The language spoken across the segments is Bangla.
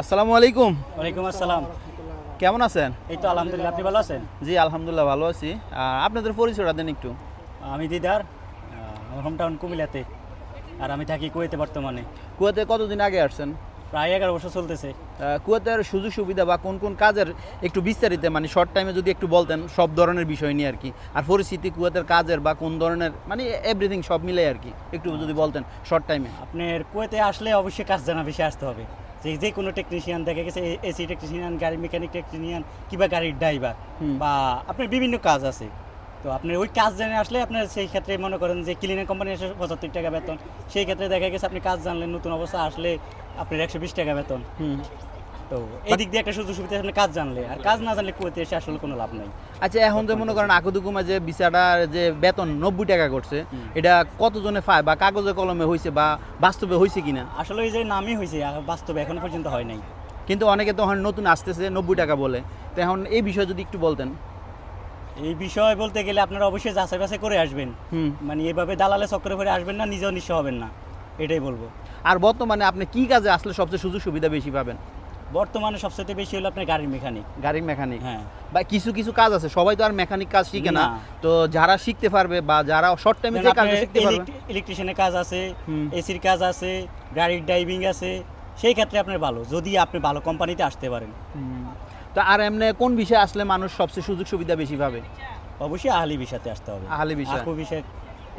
আসসালামু আলাইকুম। ওয়ালাইকুম আসসালাম। কেমন আছেন? এই তো আলহামদুলিল্লাহ, আপনি ভালো আছেন? জি আলহামদুলিল্লাহ ভালো আছি। আপনাদের পরিচয়টা দেন একটু। আমি দিদার, আমার হোম টাউন কুমিল্লাতে, আর আমি থাকি কুয়েতে বর্তমানে। কুয়েতে কতদিন আগে আসছেন? প্রায় 11 বছর চলতেছে। কুয়েতের সুযোগ সুবিধা বা কোন কোন কাজের একটু বিস্তারিত মানে শর্ট টাইমে যদি একটু বলতেন সব ধরনের বিষয় নিয়ে আর কি, আর পরিস্থিতি কুয়েতের কাজের বা কোন ধরনের মানে এভরিথিং সব মিলে আর কি একটু যদি বলতেন শর্ট টাইমে। আপনার কুয়েতে আসলে অবশ্যই কাজ জানা বেশি আসতে হবে। যে কোনো টেকনিশিয়ান দেখা গেছে, এসি টেকনিশিয়ান, গাড়ি মেকানিক টেকনিশিয়ান, কিংবা গাড়ির ড্রাইভার, বা আপনার বিভিন্ন কাজ আছে। তো আপনি ওই কাজ জেনে আসলে আপনার সেই ক্ষেত্রে মনে করেন যে ক্লিনার কোম্পানি আসে 75 টাকা বেতন, সেই ক্ষেত্রে দেখা গেছে আপনি কাজ জানলেন, নতুন অবস্থা আসলে আপনার 120 টাকা বেতন। তো এই দিক দিয়ে একটা সুযোগ সুবিধা, আপনি কাজ জানলে, আর কাজ না জানলে কুয়েতে এসে আসলে কোনো লাভ নাই। আচ্ছা এখন যে মনে করেন আকুদুকুমা যে বিচারটা যে বেতন 90 টাকা করছে, এটা কতজনে পায় বা কাগজে কলমে হয়েছে বা বাস্তবে হয়েছে কিনা? আসলে ওই যে নামই হয়েছে, বাস্তবে এখন পর্যন্ত হয় নাই। কিন্তু অনেকে তো এখন নতুন আসতেছে 90 টাকা বলে, তো এখন এই বিষয়ে যদি একটু বলতেন। এই বিষয় বলতে গেলে আপনারা অবশ্যই যাচাই বাছাই করে আসবেন। মানে এভাবে দালালে চক্করে করে আসবেন না, নিজেও নিঃস্ব হবেন না, এটাই বলবো। আর বর্তমানে আপনি কি কাজে আসলে সবচেয়ে সুযোগ সুবিধা বেশি পাবেন? বর্তমানে সবচেয়ে বেশি হলো আপনার গাড়ির মেকানিক। গাড়ির মেকানিক, হ্যাঁ। বা কিছু কিছু কাজ আছে, সবাই তো আর মেকানিক কাজ শিখে না। না। তো যারা শিখতে পারবে বা যারা শর্ট টাইমে যে কাজ শিখতে পারবে, ইলেকট্রিশিয়ানের কাজ আছে, এসির কাজ আছে, গাড়ির ড্রাইভিং আছে, সেই ক্ষেত্রে আপনার ভালো, যদি আপনি ভালো কোম্পানিতে আসতে পারেন। তো আর এমনি কোন বিষয়ে আসলে মানুষ সবচেয়ে সুযোগ সুবিধা বেশি পাবে? অবশ্যই আহলি বিষয়তে আসতে হবে। আহলি বিষয়। আকু বিষয়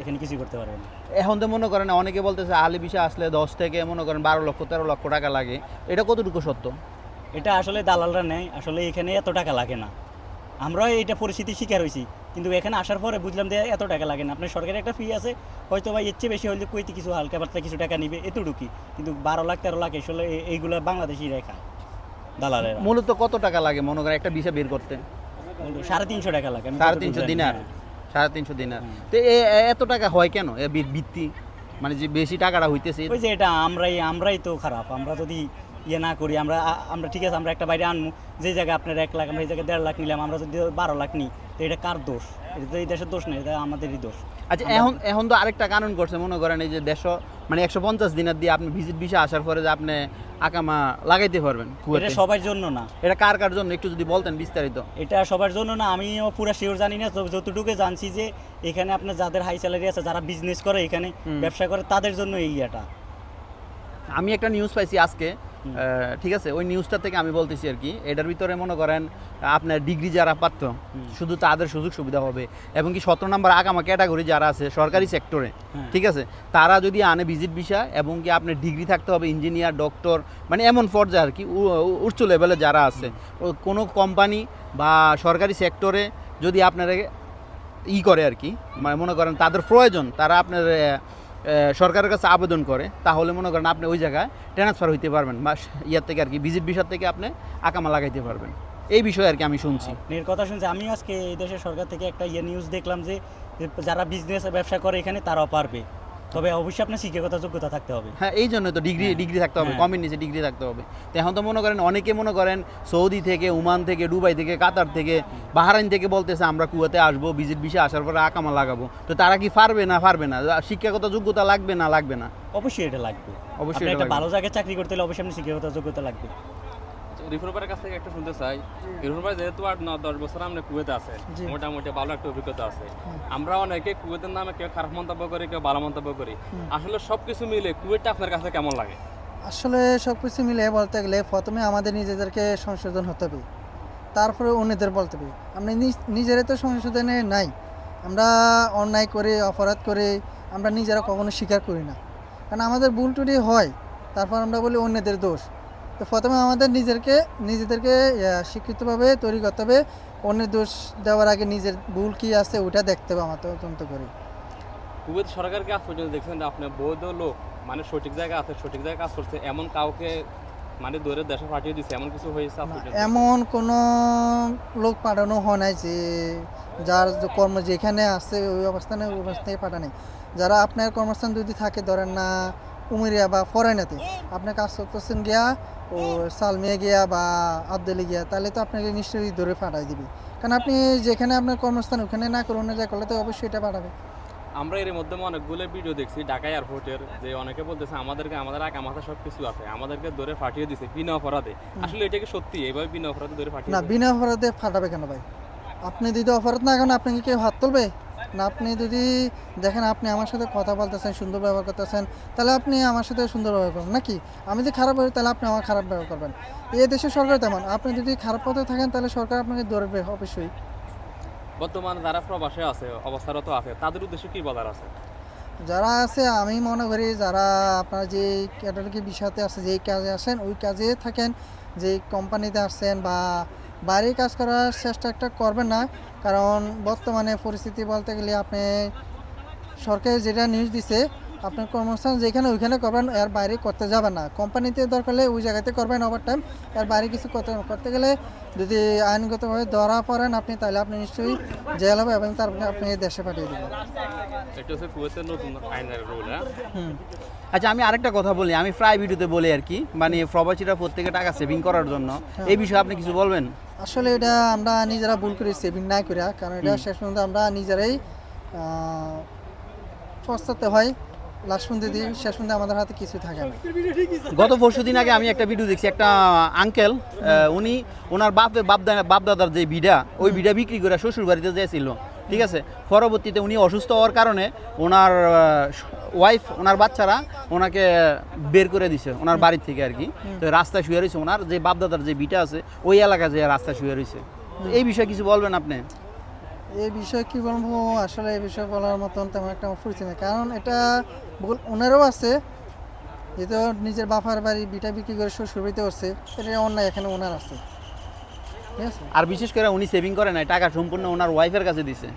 এখানে কিছু করতে পারবেন না। এখন তো মনে করেন অনেকে বলতেছে আহলি বিষয় আসলে 10 থেকে মনে করেন 12 লক্ষ 13 লক্ষ টাকা লাগে, এটা কতটুকু সত্য? এটা আসলে দালালরা নেয়, আসলে এখানে এত টাকা লাগে না। আমরাও এটা পরিস্থিতির শিকার হয়েছি, কিন্তু এখানে আসার পরে বুঝলাম যে এত টাকা লাগে না। আপনার সরকারি একটা ফি আছে, হয়তো বা এর চেয়ে বেশি হলে কুয়েতে কিছু হালকা পাতলা কিছু টাকা নিবে, এতটুকুই। কিন্তু 12 লাখ 13 লাখ আসলে এইগুলো বাংলাদেশি রেখা দালালেরা। মূলত কত টাকা লাগে মনে করেন একটা বিষয় বের করতে? 350 টাকা লাগে। 350 দিনার। 350 দিনার। তো এত টাকা হয় কেন এ বৃত্তি, মানে যে বেশি টাকাটা হইতেছে? ওই যে এটা আমরাই তো খারাপ। আমরা যদি ইয়ে না করি, আমরা ঠিক আছে, আমরা একটা বাইরে আনবো, যে জায়গায় আপনার 1 লাখ, আমরা এই জায়গায় 1.5 লাখ নিলাম, আমরা যদি 12 লাখ নিই, তো এটা কার দোষ? এটা তো এই দেশের দোষ না, এটা আমাদেরই দোষ। আচ্ছা এখন তো আরেকটা কারণ করছে মনে করেন এই যে 150 মানে 150 দিনার দিয়ে আপনি ভিজিট ভিসা আসার পরে যে আপনি আকামা লাগাইতে পারবেন এটা কুয়েতে। সবার জন্য না। এটা কার কার জন্য একটু যদি বলতেন বিস্তারিত। এটা সবার জন্য না, আমিও পুরো শিওর জানি না। যতটুকু জানছি যে এখানে আপনার যাদের হাই স্যালারি আছে, যারা বিজনেস করে, এখানে ব্যবসা করে, তাদের জন্য এই ইয়েটা। আমি একটা নিউজ পাইছি আজকে, ঠিক আছে, ওই নিউজটা থেকে আমি বলতেছি আর কি। এটার ভিতরে মনে করেন আপনার ডিগ্রি যারা পাত্র শুধু তাদের সুযোগ সুবিধা হবে, এবং কি 17 নম্বর আগামা ক্যাটাগরি যারা আছে সরকারি সেক্টরে, ঠিক আছে, তারা যদি আনে ভিজিট ভিসা, এবং কি আপনার ডিগ্রি থাকতে হবে, ইঞ্জিনিয়ার, ডক্টর, মানে এমন পর্যায়ে আর কি উচ্চ লেভেলে যারা আছে, কোনো কোম্পানি বা সরকারি সেক্টরে যদি আপনারা করে আর কি, মানে মনে করেন তাদের প্রয়োজন, তারা আপনার সরকারের কাছে আবেদন করে, তাহলে মনে করেন আপনি ওই জায়গায় ট্রান্সফার হইতে পারবেন, বা ইয়ার থেকে আর কি ভিজিট ভিসার থেকে আপনি আকামা লাগাইতে পারবেন। এই বিষয়ে আর কি আমি শুনছি। এর কথা শুনছি আমি আজকে। এই দেশের সরকার থেকে একটা নিউজ দেখলাম যে যারা বিজনেস ব্যবসা করে এখানে, তারাও পারবে, তবে অবশ্যই আপনার শিক্ষাগত যোগ্যতা থাকতে হবে। হ্যাঁ, এই জন্য তো ডিগ্রি থাকতে হবে, কমের নিচে ডিগ্রি থাকতে হবে। তো এখন তো মনে করেন অনেকে মনে করেন সৌদি থেকে, ওমান থেকে, দুবাই থেকে, কাতার থেকে, বাহরাইন থেকে বলতেছে আমরা কুয়েতে আসবো, ভিজিট ভিসা আসার পরে আকামা লাগাবো। তো তারা কি পারবে না? শিক্ষাগত যোগ্যতা লাগবে না? অবশ্যই এটা লাগবে। অবশ্যই একটা ভালো জায়গায় চাকরি করতে হলে অবশ্যই আপনার শিক্ষাগত যোগ্যতা লাগবে। রিফুর কাছ থেকে একটা শুনতে চাই। রিফুর যেহেতু 8-9-10 বছর আমরা কুয়েতে আছে, মোটামুটি ভালো একটা অভিজ্ঞতা আছে। আমরা অনেকে কুয়েতের নামে কেউ খারাপ মন্তব্য করি, কেউ ভালো মন্তব্য করি। আসলে সবকিছু মিলে কুয়েতটা আপনার কাছে কেমন লাগে? আসলে সব কিছু মিলে বলতে গেলে প্রথমে আমাদের নিজেদেরকে সংশোধন হতে হবে, তারপরে অন্যদের বলতে হবে। আমরা নিজেরা তো সংশোধনে নাই, আমরা অন্যায় করে, অপরাধ করে আমরা নিজেরা কখনো স্বীকার করি না, কারণ আমাদের ভুল টুটি হয়, তারপর আমরা বলি অন্যদের দোষ। তো প্রথমে আমাদের নিজেদেরকে শিক্ষিতভাবে তৈরি করতে হবে। অন্যের দোষ দেওয়ার আগে নিজের ভুল কী আছে ওটা দেখতে হবে আমার তদন্ত করে। কুয়েত সরকারকে আজ পর্যন্ত দেখছেন যে আপনার বৈধ লোক, মানে সঠিক জায়গায় আছে, সঠিক জায়গায় কাজ করছে, এমন কাউকে মানে দূরে দেশে পাঠিয়ে দিচ্ছে, এমন কিছু হয়েছে? এমন কোনো লোক পাঠানো হয় নাই যে যার কর্ম যেখানে আছে ওই অবস্থানে পাঠানো। যারা আপনার কর্মস্থান যদি থাকে, ধরেন না উমেরিয়া বা ফরেনাতে আপনি কাজ করতেছেন গিয়া, ও সালমিয়া গিয়া বা আবদুলি গিয়া, তাহলে তো আপনাকে নিশ্চয়ই ধরে পাঠাই দিবে, কারণ আপনি যেখানে আপনার কর্মস্থান ওখানে না করে অন্য জায়গায় করলে তো অবশ্যই এটা পাঠাবে। আমরা এর মধ্যে অনেকগুলো ভিডিও দেখছি ঢাকা এয়ারপোর্টের, যে অনেকে বলতেছে আমাদেরকে আমাদের আঁকা মাথা সব কিছু আছে, আমাদেরকে ধরে ফাটিয়ে দিছে বিনা অপরাধে। আসলে এটা কি সত্যি এইভাবে বিনা অপরাধে ধরে ফাটিয়ে না, দিছে? বিনা অপরাধে ফাটাবে কেন ভাই? আপনি যদি অপরাধ না করেন আপনি কি কেউ হাত তুলবে না? আপনি যদি দেখেন আপনি আমার সাথে কথা বলতেছেন, সুন্দর ব্যবহার করতেছেন, তাহলে আপনি আমার সাথে সুন্দর ব্যবহার করবেন নাকি? আমি যদি খারাপ হই তাহলে আপনি আমার খারাপ ব্যবহার করবেন। এই দেশের সরকার তেমন, আপনি যদি খারাপ পথে থাকেন তাহলে সরকার আপনাকে ধরবে অবশ্যই। বর্তমানে যারা প্রবাসে আছে, অবস্থারত আছে, তাদের উদ্দেশ্যে কি বলার আছে? যারা আছে আমি মনে করি যারা আপনার যে ক্যাটাগরি বিষয়তে আছে, যেই কাজে আসেন ওই কাজে থাকেন, যেই কোম্পানিতে আসছেন বা বাইরে কাজ করার চেষ্টা একটা করবেন না। কারণ বর্তমানে পরিস্থিতি বলতে গেলে আপনি সরকার যেটা নিউজ দিছে আপনার কর্মস্থান যেখানে ওইখানে করবেন, এর বাইরে করতে যাবেন না। কোম্পানিতে দরকার হলে ওই জায়গাতে করবেন ওভার টাইম, এর বাইরে কিছু করতে গেলে যদি আইনগতভাবে ধরা পড়েন আপনি, তাহলে আপনি নিশ্চয়ই জেল হবে এবং তারপরে আপনি দেশে পাঠিয়ে দেবেন। এটা হচ্ছে কুয়েতের নতুন আইনের রুল। হ্যাঁ, হুম। আচ্ছা, আমি আরেকটা কথা বলি, আমি প্রায় ভিডিওতে বলি আর কি, মানে প্রবাসীরা প্রত্যেকে টাকা সেভিং করার জন্য। এই বিষয়ে আপনি কিছু বলবেন? আসলে এটা আমরা নিজেরা ভুল করি সেভিং না করে, কারণ এটা শেষ পর্যন্ত আমরা নিজেরাই পস্তাতে হয়। লাস্ট পর্যন্ত দিই, শেষ পর্যন্ত আমাদের হাতে কিছু থাকে না। গত পরশুদিন আগে আমি একটা ভিডিও দেখছি, একটা আঙ্কেল উনি ওনার বাপ দাদার যে বিড়া, ওই বিড়া বিক্রি করে শ্বশুর বাড়িতে যেয়েছিল, ঠিক আছে। পরবর্তীতে উনি অসুস্থ হওয়ার কারণে ওনার ওয়াইফ, ওনার বাচ্চারা ওনাকে বের করে দিছে ওনার বাড়ির থেকে আর কি। তো রাস্তায় শুয়ে রয়েছে, ওনার যে বাপ দাদার যে বিটা আছে ওই এলাকায় যে রাস্তায় শুয়ে রয়েছে। এই বিষয়ে কিছু বলবেন আপনি? এই বিষয়ে কি বলবো, আসলে এই বিষয়ে বলার মতন তেমন একটা আমার পরিচয় নেই, কারণ এটা ভুল ওনারও আছে, যেহেতু নিজের বাপার বাড়ি বিটা বিক্রি করে শ্বশুর বাড়িতে করছে, এটা অন্যায় এখানে ওনার আছে, ঠিক আছে। আর বিশেষ করে উনি সেভিং করে নাই, টাকা সম্পূর্ণ ওনার ওয়াইফের কাছে দিছে।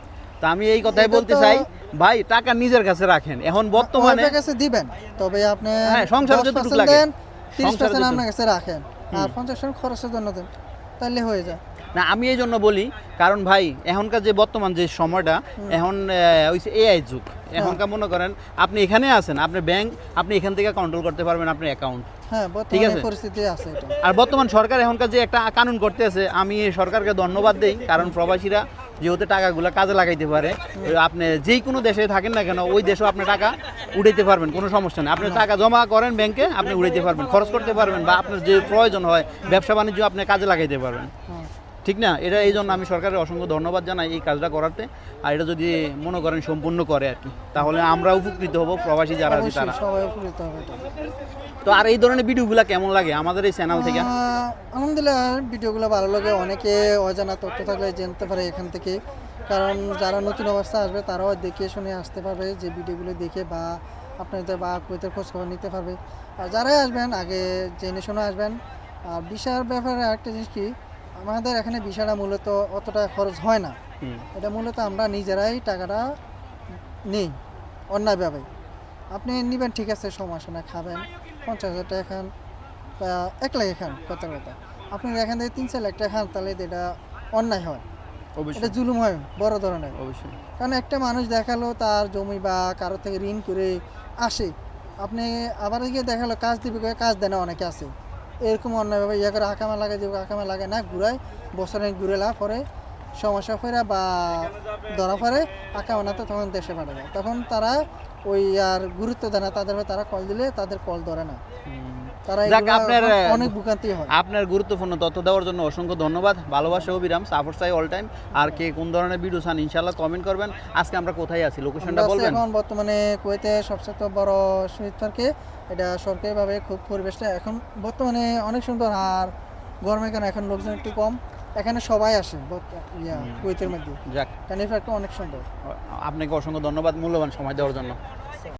তো আমি এই কথাই এটা বলতে তো- চাই, ভাই টাকা নিজের কাছে রাখেন। এখন বর্তমানে ওনার কাছে দিবেন, তবে আপনি হ্যাঁ, সংসারে 10% যতটুকু লাগে। দেন, 30% সংসারে যতটুকু। আপনার কাছে রাখেন, আর 50% খরচের জন্য দেন, তাহলে হয়ে যায়। না, আমি এই জন্য বলি, কারণ ভাই এখনকার যে বর্তমান যে সময়টা, এখন হইছে এআই যুগ। এখনকার মনে করেন আপনি এখানে আছেন, আপনার ব্যাংক আপনি এখান থেকে কন্ট্রোল করতে পারবেন আপনার অ্যাকাউন্ট। হ্যাঁ, ঠিক বর্তমানে আছে। পরিস্থিতি আছে এটা। আর বর্তমান সরকার এখনকার যে একটা কানুন করতে আছে, আমি এই সরকারকে ধন্যবাদ দেই, কারণ প্রবাসীরা যেহেতু টাকাগুলো কাজে লাগাইতে পারে, আপনি যেই কোনো দেশে থাকেন না কেন ওই দেশেও আপনি টাকা উঠাইতে পারবেন, কোনো সমস্যা নেই। আপনি টাকা জমা করেন ব্যাংকে, আপনি উঠাইতে পারবেন, খরচ করতে পারবেন, বা আপনার যে প্রয়োজন হয় ব্যবসা বাণিজ্য আপনি কাজে লাগাইতে পারবেন, হ্যাঁ। ঠিক না? এটা এই জন্য আমি সরকারের অসংখ্য ধন্যবাদ জানাই এই কাজটা করাতে। আর এটা যদি মনে করেন সম্পূর্ণ করে আর কি, তাহলে আমরা উপকৃত হব, প্রবাসী যারা আছে অবশ্যই তারা। সবাই উপকৃত হবে এটা। তো আর এই ধরনের ভিডিওগুলো কেমন লাগে আমাদের এই চ্যানেল থেকে? আলহামদুলিল্লাহ, ভিডিওগুলো ভালো লাগে, অনেকে অজানা তথ্য থাকলে জানতে পারে এখান থেকে, কারণ যারা নতুন অবস্থা আসবে তারাও দেখে শুনে আসতে পারবে, যে ভিডিওগুলো দেখে বা আপনাদের বা কুয়েতের খোঁজখবর নিতে পারবে। আর যারাই আসবেন আগে জেনে শুনে আসবেন। আর ভিসার ব্যাপারে একটা জিনিস কি, আমাদের এখানে ভিসাটা মূলত অতটা খরচ হয় না, হুম। এটা মূলত আমরা নিজেরাই টাকাটা নিই অন্যায়ভাবে। আপনি নেবেন ঠিক আছে, সমস্যা না, খাবেন 50,000 টাকা খান বা 1 লাখ খান, কথা আপনি এখান থেকে 3-4 লাখ টাকা খান, তাহলে এটা অন্যায় হয়, এটা অবশ্যই জুলুম হয় বড় ধরনের। অবশ্যই। কারণ একটা মানুষ দেখালো তার জমি বা কারো থেকে ঋণ করে আসে, আপনি আবার গিয়ে দেখালো কাজ দিবে, কাজ দেয় না, অনেকে আছে এরকম অন্যায়ভাবে ইয়ে করে আকামা লাগাই দেবে, আকামা লাগায় না, ঘুরায় বছরে ঘুরেলা পরে সমস্যা ফেরা বা ধরা পড়ে আকামা না, তো তখন দেশে পাঠাবে, তখন তারা ওই আর গুরুত্ব দেয় না, তারা কল দিলে তাদের কল ধরে না, তারা যাক, এগুলা আপনার অনেক ভোগান্তি হয়। আপনার গুরুত্বপূর্ণ তথ্য দেওয়ার জন্য অসংখ্য ধন্যবাদ। ভালোবাসা অবিরাম, সাপোর্ট চাই অল টাইম। আর কে কোন ধরনের ভিডিও চান ইনশাআল্লাহ কমেন্ট করবেন। আজকে আমরা কোথায় আছি, লোকেশনটা আমরা আছি বলবেন? এখন বর্তমানে কুয়েতে সবচেয়ে বড় শহীদ পার্কে, এটা সরকারিভাবে খুব পরিবেশটা এখন বর্তমানে অনেক সুন্দর, আর গরমে কেন এখন লোকজন একটু কম, এখানে সবাই আসে কুয়েতের মধ্যে, যাক, কারণ এই পার্কটা অনেক সুন্দর। আপনাকে অসংখ্য ধন্যবাদ মূল্যবান সময় দেওয়ার জন্য।